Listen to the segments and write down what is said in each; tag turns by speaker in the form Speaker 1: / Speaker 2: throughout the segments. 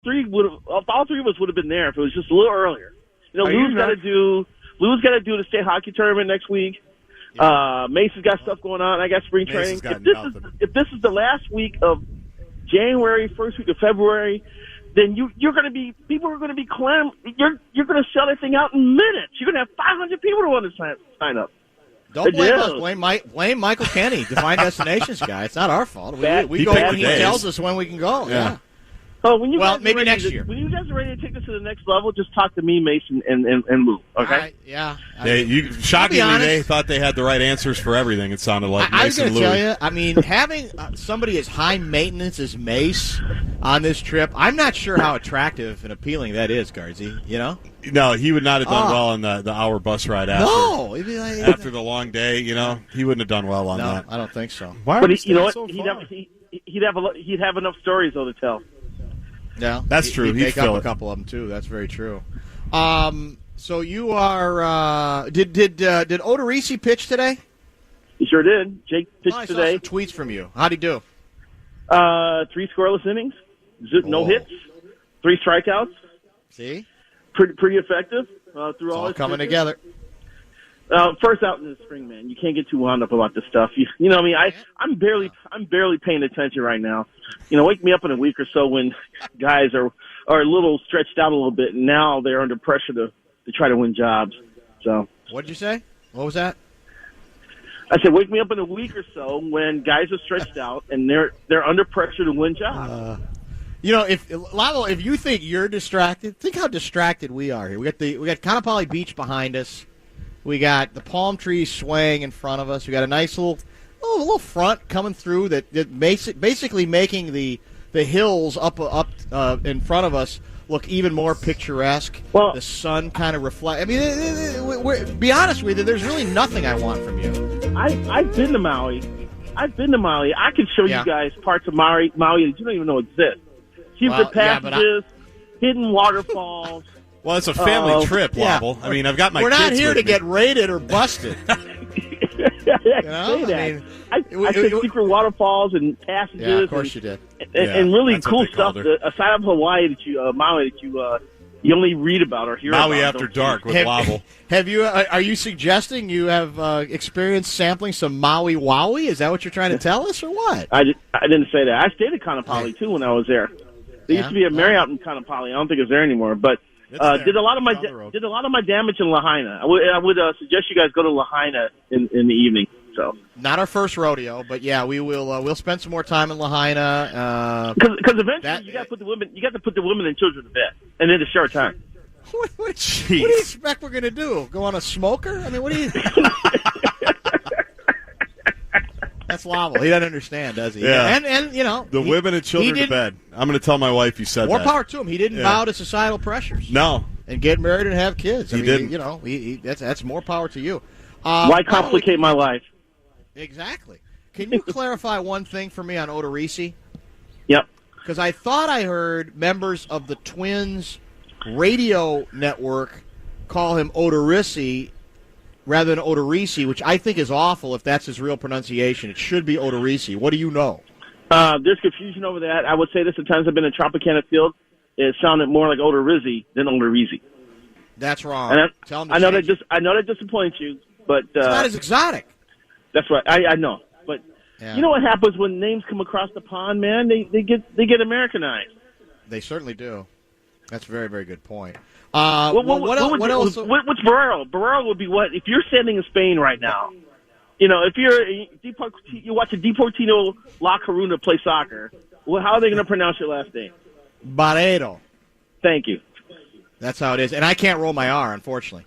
Speaker 1: three of us would have been there if it was just a little earlier. Lou's got to do the state hockey tournament next week. Yeah. Mason's got stuff going on. I got spring training. If this is the last week of January, first week of February, then you're going to be people are going to be you're going to sell that thing out in minutes. You're going to have 500 people who want to sign up.
Speaker 2: Don't blame us. Blame Michael Kenny, Define Destinations guy. It's not our fault. We go when he tells us when we can go. Yeah.
Speaker 1: Oh,
Speaker 2: maybe next year.
Speaker 1: When you guys are ready to take this to the next level, just talk to me, Mason, and Lou. Okay?
Speaker 3: Shockingly, they thought they had the right answers for everything. It sounded like Mason and Lou.
Speaker 2: I was going to tell you, having somebody as high maintenance as Mace on this trip, I'm not sure how attractive and appealing that is, Guardsy.
Speaker 3: No, he would not have done well on the hour bus ride after.
Speaker 2: No,
Speaker 3: after the long day, he wouldn't have done well on that.
Speaker 2: No, I don't think so.
Speaker 1: But he'd have enough stories though to tell.
Speaker 2: Yeah,
Speaker 3: that's true.
Speaker 2: He'd make up a couple of them too. That's very true. So you are. Did Odorizzi pitch today?
Speaker 1: He sure did. Jake pitched today.
Speaker 2: I saw some tweets from you. How'd he do?
Speaker 1: 3 scoreless innings, no hits, 3 strikeouts.
Speaker 2: See,
Speaker 1: pretty effective through all.
Speaker 2: It's all coming together.
Speaker 1: First out in the spring, man. You can't get too wound up about this stuff. You know what I mean? I'm barely paying attention right now. Wake me up in a week or so when guys are a little stretched out a little bit, and now they're under pressure to try to win jobs. So.
Speaker 2: What did you say? What was that?
Speaker 1: I said, wake me up in a week or so when guys are stretched out and they're under pressure to win jobs.
Speaker 2: If you think you're distracted, think how distracted we are here. We got Kaanapali Beach behind us. We got the palm trees swaying in front of us. We got a nice little front coming through that basically making the hills up in front of us look even more picturesque.
Speaker 1: Well,
Speaker 2: the sun kind of reflects. Be honest with you, there's really nothing I want from you.
Speaker 1: I've been to Maui. I can show you guys parts of Maui that you don't even know exist. Secret passages, hidden waterfalls.
Speaker 3: Well, it's a family trip, Wobble.
Speaker 2: Yeah.
Speaker 3: I've got my
Speaker 2: We're
Speaker 3: kids
Speaker 2: not here
Speaker 3: with
Speaker 2: to
Speaker 3: me.
Speaker 2: get raided or busted.
Speaker 1: I said secret waterfalls and passages.
Speaker 2: Yeah, of course you did.
Speaker 1: And really cool stuff aside of Hawaii Maui that you only read about or hear about.
Speaker 3: Maui After Dark with Wobble.
Speaker 2: Are you suggesting you have experienced sampling some Maui Wowie? Is that what you're trying to tell us, or what?
Speaker 1: I didn't say that. I stayed at Kaanapali too when I was there. There used to be a Marriott in Kaanapali. I don't think it's there anymore, but. Did a lot of my damage in Lahaina. I would suggest you guys go to Lahaina in the evening. So
Speaker 2: not our first rodeo, but we will. We'll spend some more time in Lahaina.
Speaker 1: Because eventually you got to put the women and children to bed, and then it's short time.
Speaker 2: What do you expect we're going to do? Go on a smoker? What do you? That's Lowell. He doesn't understand, does he?
Speaker 3: Yeah.
Speaker 2: And
Speaker 3: the women and children to bed. I'm going to tell my wife you said that.
Speaker 2: More power to him. He didn't bow to societal pressures.
Speaker 3: No.
Speaker 2: And get married and have kids.
Speaker 3: He didn't.
Speaker 2: That's more power to you.
Speaker 1: Why complicate my life?
Speaker 2: Exactly. Can you clarify one thing for me on Odorizzi?
Speaker 1: Yep.
Speaker 2: Because I thought I heard members of the Twins radio network call him Odorizzi rather than Odorizzi, which I think is awful if that's his real pronunciation. It should be Odorizzi. What do you know?
Speaker 1: There's confusion over that. I would say this the times I've been in Tropicana Field, it sounded more like Odorizzi than Odorizzi.
Speaker 2: That's wrong.
Speaker 1: And I know that disappoints you, but
Speaker 2: it's not as exotic.
Speaker 1: That's right. I know, but you know what happens when names come across the pond, man? They get Americanized.
Speaker 2: They certainly do. That's a very, very good point.
Speaker 1: What's Barreiro? Barreiro would be what if you're standing in Spain right now. If you watch a Deportivo La Coruna play soccer, how are they going to pronounce your last name?
Speaker 2: Barreiro.
Speaker 1: Thank you.
Speaker 2: That's how it is, and I can't roll my R, unfortunately.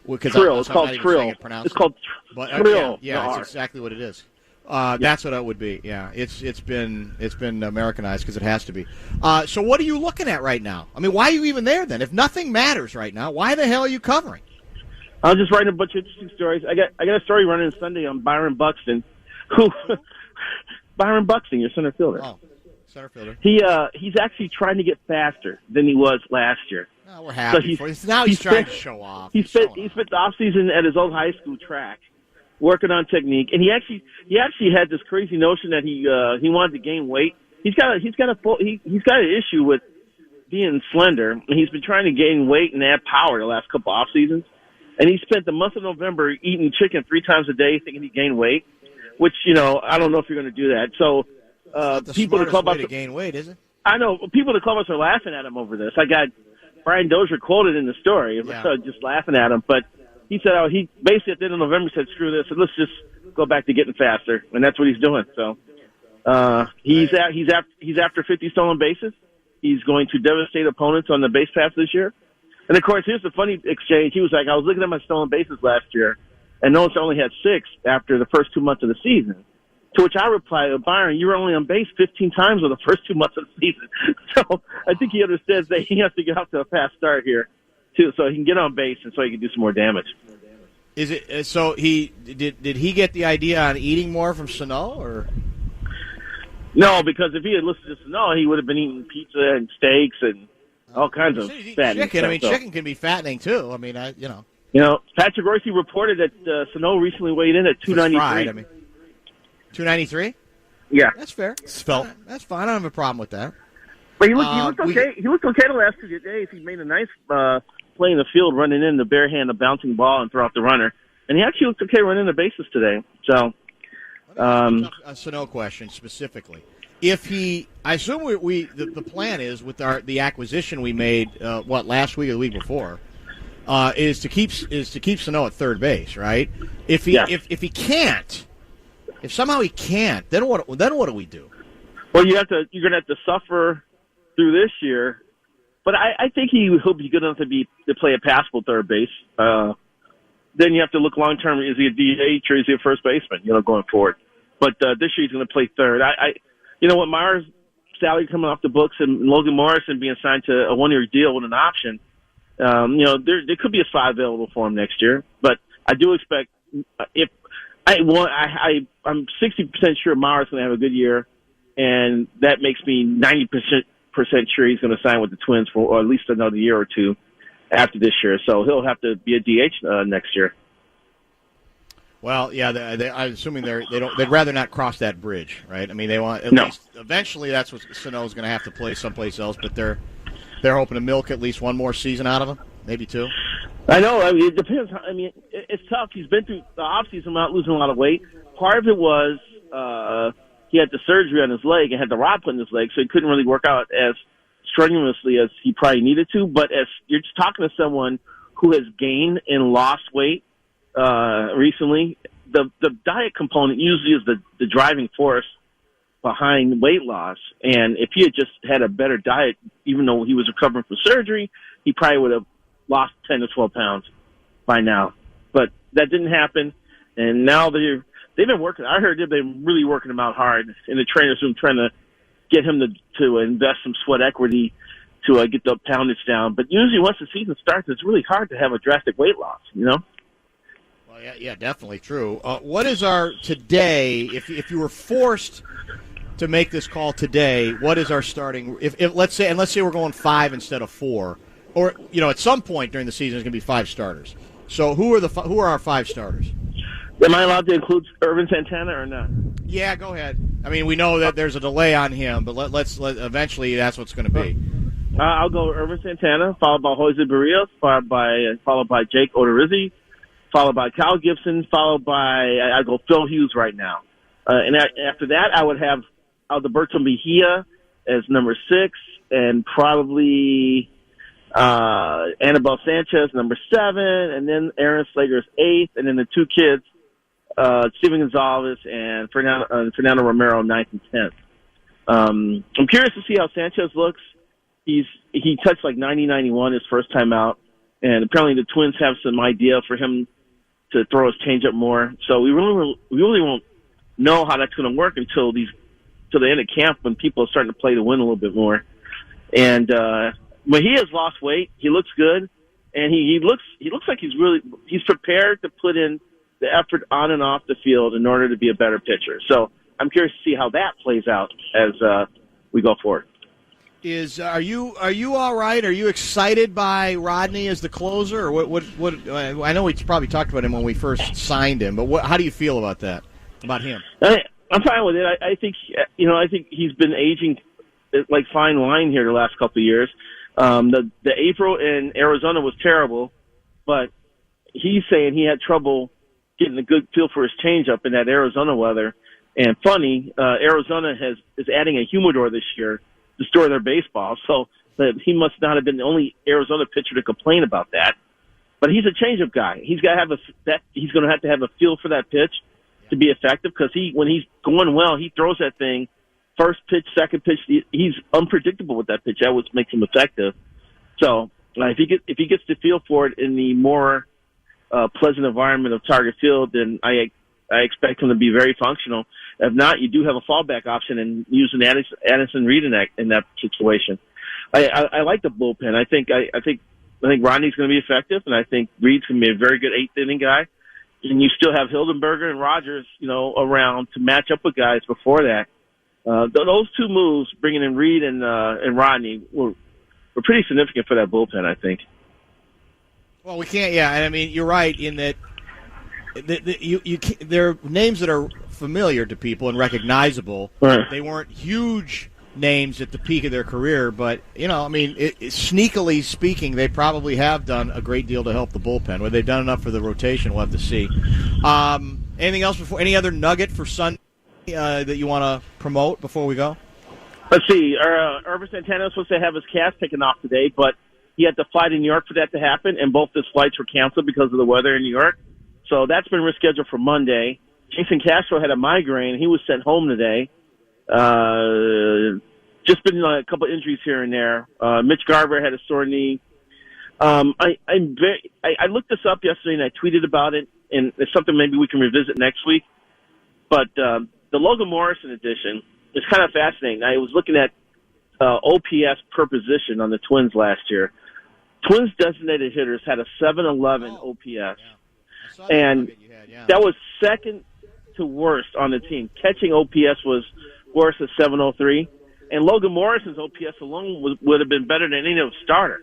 Speaker 1: Trill. It's called Trill. It's called Trill.
Speaker 2: Yeah, that's exactly what it is. That's what it would be. Yeah, it's been Americanized because it has to be. So what are you looking at right now? Why are you even there then? If nothing matters right now, why the hell are you covering?
Speaker 1: I was just writing a bunch of interesting stories. I got a story running Sunday on Byron Buxton. Byron Buxton, your center fielder.
Speaker 2: Oh, center fielder.
Speaker 1: He's actually trying to get faster than he was last year.
Speaker 2: Oh, we're happy for him. Now he's trying to show off.
Speaker 1: He spent the off season at his old high school track, working on technique, and he actually had this crazy notion that he wanted to gain weight. He's got an issue with being slender, and he's been trying to gain weight and add power the last couple off seasons. And he spent the month of November eating chicken 3 times a day, thinking he'd gain weight. Which I don't know if you're going to do that. So
Speaker 2: people in the clubhouse to gain weight, is it?
Speaker 1: I know people in the clubhouse are laughing at him over this. I got Brian Dozier quoted in the story, just laughing at him. But he said, he basically at the end of November said, "Screw this, and let's just go back to getting faster," and that's what he's doing. So he's after 50 stolen bases. He's going to devastate opponents on the base paths this year. And of course, here's the funny exchange. He was like, "I was looking at my stolen bases last year, and noticed I only had 6 after the first 2 months of the season." To which I replied, "Byron, you were only on base 15 times in the first 2 months of the season." So I think he understands that he has to get off to a fast start here, too, so he can get on base and so he can do some more damage.
Speaker 2: Is it so? Did he get the idea on eating more from Sano, or?
Speaker 1: No, because if he had listened to Sano, he would have been eating pizza and steaks and all kinds of fattening
Speaker 2: chicken.
Speaker 1: Stuff,
Speaker 2: chicken can be fattening too. I mean,
Speaker 1: Patrick Royce reported that Sano recently weighed in at 293.
Speaker 2: 293?
Speaker 1: Yeah.
Speaker 2: That's fair.
Speaker 3: That's
Speaker 2: fine. I don't have a problem with that.
Speaker 1: But he looked okay. He looked okay the last 2 days. He made a nice play in the field, running in the bare hand, a bouncing ball, and throw out the runner. And he actually looked okay running the bases today. So,
Speaker 2: a Sano question specifically. I assume the plan is with the acquisition we made last week or the week before, is to keep Sano at third base, right? If he can't. If somehow he can't, then what do we do?
Speaker 1: Well, you're gonna have to suffer through this year, but I think he'll be good enough to play a passable third base. Then you have to look long term. Is he a DH or is he a first baseman? Going forward. But this year he's going to play third. With Myers' salary coming off the books and Logan Morrison being signed to a 1-year deal with an option, there could be a spot available for him next year. But I do expect I'm 60% sure Mauer's going to have a good year, and that makes me 90% sure he's going to sign with the Twins for at least another year or two after this year. So he'll have to be a DH next year.
Speaker 2: Well, yeah, I'm assuming they'd rather not cross that bridge, right? I mean, they want at least eventually that's what Sano's going to have to play someplace else, but they're hoping to milk at least one more season out of him, maybe 2.
Speaker 1: I know. I mean, it depends. I mean, it's tough. He's been through the offseason without losing a lot of weight. Part of it was he had the surgery on his leg and had the rod put in his leg, so he couldn't really work out as strenuously as he probably needed to. But as you're just talking to someone who has gained and lost weight recently, the diet component usually is the driving force behind weight loss. And if he had just had a better diet, even though he was recovering from surgery, he probably would have lost 10 to 12 pounds by now. But that didn't happen, and now they've been working. I heard they've been really working him out hard in the trainer's room, trying to get him to invest some sweat equity to get the poundage down. But usually once the season starts, it's really hard to have a drastic weight loss, Well,
Speaker 2: yeah, definitely true. What is our today, if you were forced to make this call today, what is our starting, if let's say we're going 5 instead of 4, or, at some point during the season, there's going to be 5 starters. So who are our 5 starters?
Speaker 1: Am I allowed to include Irvin Santana or not?
Speaker 2: Yeah, go ahead. I mean, we know that there's a delay on him, but let's eventually that's what's going to be.
Speaker 1: I'll go Irvin Santana, followed by Jose Barrios, followed by Jake Odorizzi, followed by Kyle Gibson, followed by I go Phil Hughes right now. And after that, I would have Alberto Mejia as number 6, and probably Anibal Sanchez, number 7, and then Aaron Slager's 8th, and then the 2 kids, Steven Gonzalez and Fernando Romero, 9th and 10th. I'm curious to see how Sanchez looks. He touched like 90-91 his first time out, and apparently the Twins have some idea for him to throw his changeup more. So we really won't know how that's going to work until the end of camp, when people are starting to play to win a little bit more. And when he has lost weight, he looks good, and he looks like he's prepared to put in the effort on and off the field in order to be a better pitcher. So I'm curious to see how that plays out as we go forward.
Speaker 2: Are you all right? Are you excited by Rodney as the closer, or what? I know we probably talked about him when we first signed him, but how do you feel about that? About him?
Speaker 1: I'm fine with it. I think he's been aging like fine wine here the last couple of years. The April in Arizona was terrible, but he's saying he had trouble getting a good feel for his changeup in that Arizona weather. And funny, Arizona is adding a humidor this year to store their baseball, so he must not have been the only Arizona pitcher to complain about that. But he's a changeup guy. He's got to he's going to have a feel for that pitch to be effective, because when he's going well, he throws that thing first pitch, second pitch. He's unpredictable with that pitch. That what makes him effective. So if he gets the feel for it in the more pleasant environment of Target Field, then I expect him to be very functional. If not, you do have a fallback option in using Addison Reed in that situation. I like the bullpen. I think Rodney's going to be effective, and I think Reed's going to be a very good eighth inning guy. And you still have Hildenberger and Rogers, around to match up with guys before that. Those two moves, bringing in Reed and Rodney, were pretty significant for that bullpen, I think.
Speaker 2: Well, we can't. Yeah, and I mean, you're right in that. They're names that are familiar to people and recognizable.
Speaker 1: Right.
Speaker 2: They weren't huge names at the peak of their career, but sneakily speaking, they probably have done a great deal to help the bullpen. Whether they've done enough for the rotation, we'll have to see. Anything else before? Any other nugget for Sunday that you want to promote before we go?
Speaker 1: Let's see. Urban Santana was supposed to have his cast taken off today, but he had to fly to New York for that to happen, and both his flights were canceled because of the weather in New York. So that's been rescheduled for Monday. Jason Castro had a migraine. He was sent home today. Just been a couple injuries here and there. Mitch Garver had a sore knee. I looked this up yesterday and I tweeted about it, and it's something maybe we can revisit next week. But the Logan Morrison edition is kind of fascinating. I was looking at OPS per position on the Twins last year. Twins designated hitters had a 711 OPS. Yeah. And that was second to worst on the team. Catching OPS was worse at 703. And Logan Morrison's OPS alone would have been better than any other starter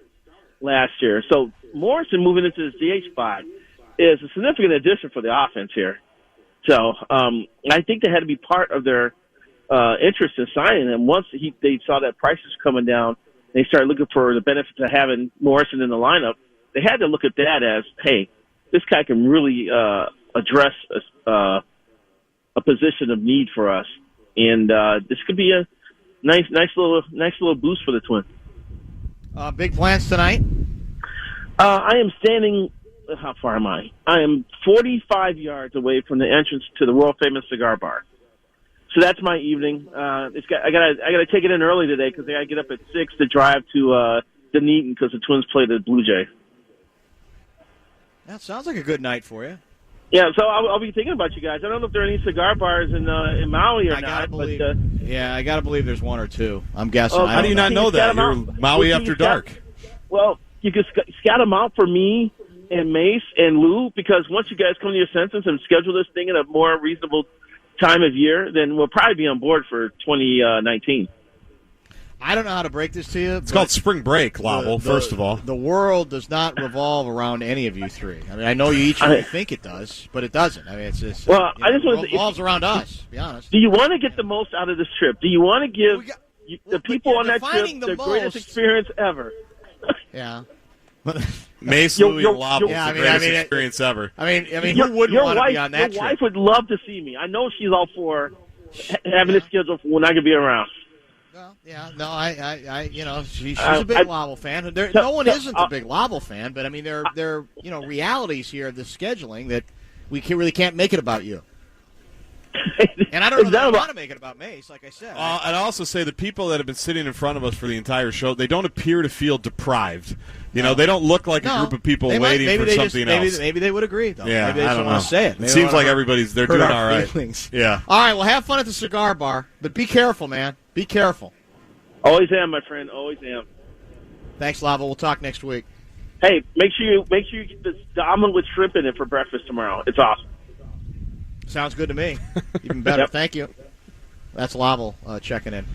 Speaker 1: last year. So Morrison moving into the DH spot is a significant addition for the offense here. So I think they had to be part of their interest in signing him. Once they saw that prices coming down, they started looking for the benefits of having Morrison in the lineup. They had to look at that as, hey, this guy can really address a position of need for us, and this could be a nice little boost for the Twins.
Speaker 2: Big plans tonight?
Speaker 1: I am standing. How far am I? I am 45 yards away from the entrance to the world famous cigar bar. So that's my evening. I gotta take it in early today because I gotta get up at 6 to drive to Dunedin because the Twins play the Blue Jays.
Speaker 2: That sounds like a good night for you.
Speaker 1: Yeah, so I'll be thinking about you guys. I don't know if there are any cigar bars in Maui or not.
Speaker 2: I gotta believe there's one or two. I'm guessing.
Speaker 3: How do you not know that? You're Maui after dark.
Speaker 1: Well, you can scout them out for me and Mace and Lou, because once you guys come to your senses and schedule this thing at a more reasonable time of year, then we'll probably be on board for 2019.
Speaker 2: I don't know how to break this to you.
Speaker 3: It's called spring break, Lobble, first of all.
Speaker 2: The world does not revolve around any of you three. I mean, I know you each think it does, but it doesn't. I mean, it's just, it revolves around us, to be honest.
Speaker 1: Do you want to get the most out of this trip? Do you want to give the people on that trip the greatest experience ever?
Speaker 2: Yeah.
Speaker 3: Mace, Louie, and Lobble, the greatest experience ever.
Speaker 2: I mean, who wouldn't want to be on that trip?
Speaker 1: Your wife would love to see me. I know she's all for having it scheduled for when I could be around.
Speaker 2: Well, yeah, no, she's a big Lobble fan. No one isn't a big Lobble fan, but I mean, there are realities here of the scheduling that we really can't make it about you. And I don't know that I want to make it about Mace, like I said.
Speaker 3: I'd also say the people that have been sitting in front of us for the entire show, they don't appear to feel deprived. They don't look like a group of people waiting for something else.
Speaker 2: Maybe they would agree, though.
Speaker 3: Yeah,
Speaker 2: maybe they don't want to say it.
Speaker 3: It seems like they're doing all right.
Speaker 2: Feelings.
Speaker 3: Yeah.
Speaker 2: All right, well, have fun at the cigar bar, but be careful, man. Be careful.
Speaker 1: Always am, my friend. Always am.
Speaker 2: Thanks, Lava. We'll talk next week.
Speaker 1: Hey, make sure you get the omelet with shrimp in it for breakfast tomorrow. It's awesome.
Speaker 2: Sounds good to me. Even better.
Speaker 1: Yep.
Speaker 2: Thank you. That's Lobble checking in.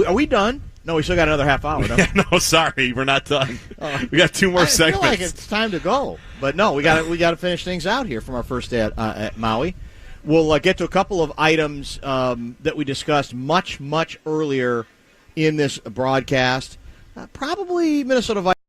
Speaker 2: Are we done? No, we still got another half hour.
Speaker 3: No, sorry, we're not done. We got 2 more segments.
Speaker 2: I feel like it's time to go, but no, we got to finish things out here from our first day at Maui. We'll get to a couple of items that we discussed much earlier in this broadcast. Probably Minnesota Vikings.